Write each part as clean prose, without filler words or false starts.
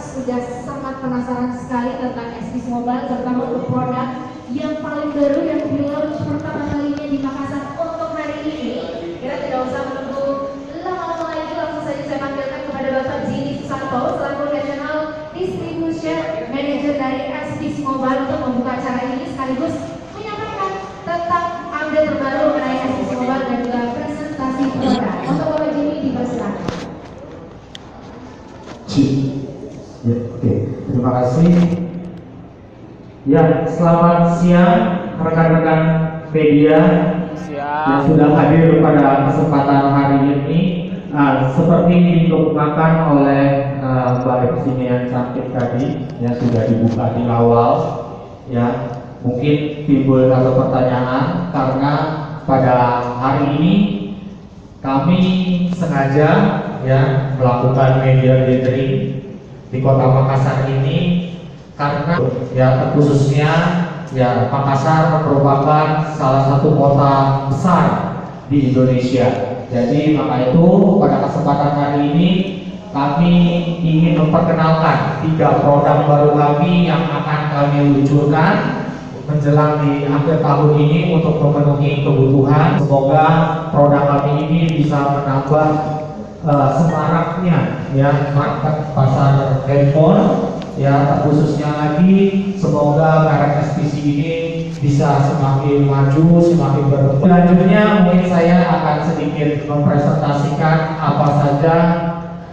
sudah sangat penasaran sekali tentang SPC Mobile, terutama untuk produk yang paling baru yang di-launch pertama kalinya di Makassar untuk hari ini. Kita tidak usah menunggu lama-lama lagi, langsung saja saya panggilkan kepada Bapak Jimmy Susanto selaku Regional Distribution Manager dari SPC Mobile untuk membuka acara ini sekaligus menyampaikan tentang update terbaru mengenai SPC Mobile dan juga presentasi produk. Untuk Bapak Jimmy dipersilakan. Ya, oke. Terima kasih. Ya, selamat siang rekan-rekan media yang sudah hadir pada kesempatan hari ini. Seperti dikemukakan oleh Mbak Epsini yang cantik tadi, yang sudah dibuka di awal, ya mungkin timbul satu pertanyaan karena pada hari ini kami sengaja ya melakukan media gathering di Kota Makassar ini karena ya khususnya ya Makassar merupakan salah satu kota besar di Indonesia. Jadi maka itu pada kesempatan hari ini kami ingin memperkenalkan 3 produk baru kami yang akan kami luncurkan menjelang di akhir tahun ini untuk memenuhi kebutuhan. Semoga produk kami ini bisa menambah semaraknya ya market pasar handphone ya, khususnya lagi semoga merek SPC ini bisa semakin maju, semakin berkembang. Selanjutnya mungkin saya akan sedikit mempresentasikan apa saja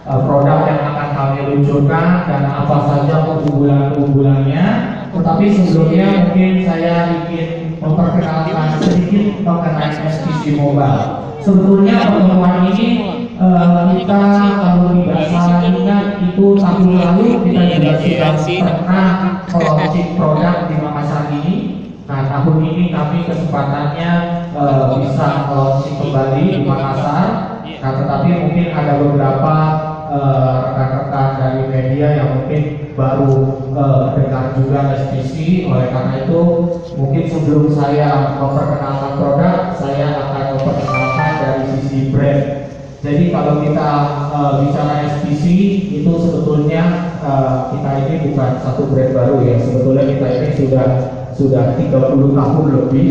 produk yang akan kami luncurkan dan apa saja keunggulan-keunggulannya. Tetapi sebelumnya mungkin saya ingin memperkenalkan sedikit mengenai SPC Mobile. Sebetulnya pertemuan ini kita kalau tidak salah ingat itu tahun lalu kita juga sudah pernah launching produk di Makassar ini. Nah tahun ini kami kesempatannya bisa launching kembali di Makassar. Nah tetapi mungkin ada beberapa rekan-rekan dari media yang mungkin baru dengar juga SPC. Oleh karena itu mungkin sebelum saya memperkenalkan produk, saya akan memperkenalkan dari sisi brand. Jadi kalau kita bicara SPC itu sebetulnya kita ini bukan satu brand baru ya. Sebetulnya kita ini sudah 30 tahun lebih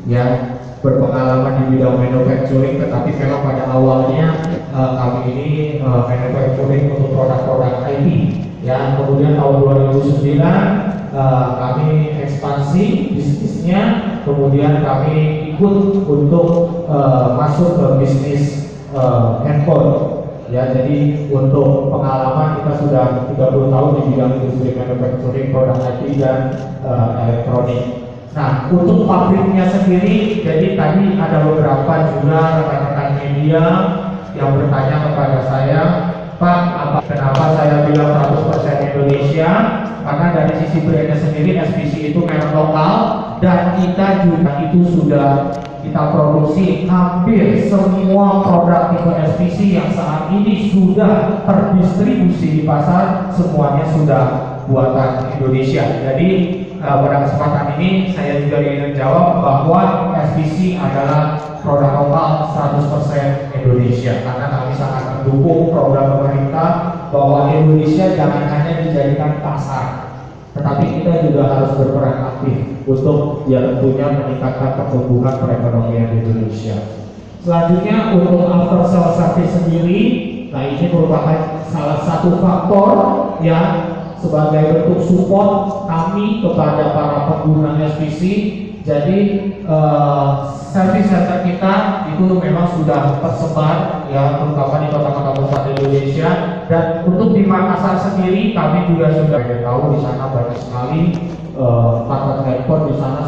ya berpengalaman di bidang manufacturing, tetapi memang pada awalnya kami ini manufacturing untuk produk-produk IT ya. Kemudian tahun 2009 kami ekspansi bisnisnya, kemudian kami ikut untuk masuk ke bisnis handphone ya. Jadi untuk pengalaman kita sudah 30 tahun di bidang industri manufacturing, produk IT dan elektronik. Nah untuk pabriknya sendiri, jadi tadi ada beberapa juga rekan-rekan media yang bertanya kepada saya, Pak, kenapa saya bilang 100% Indonesia? Karena dari sisi brandnya sendiri SPC itu merek lokal dan kita juga itu sudah kita produksi hampir semua produk tipe SPC yang saat ini sudah terdistribusi di pasar, semuanya sudah buatan Indonesia. Jadi pada kesempatan ini saya juga ingin menjawab bahwa SPC adalah produk lokal 100% Indonesia, karena kami sangat mendukung program pemerintah bahwa Indonesia jangan hanya dijadikan pasar, tetapi kita juga harus berperan aktif untuk ya tentunya meningkatkan pertumbuhan perekonomian di Indonesia. Selanjutnya untuk after sales service sendiri, nah ini merupakan salah satu faktor ya sebagai bentuk support kami kepada para pengguna SPC. Jadi service center kita itu memang sudah tersebar ya, terutama di kota-kota besar di Indonesia. Dan untuk di Makassar sendiri kami juga sudah tahu di sana banyak sekali market handphone di sana.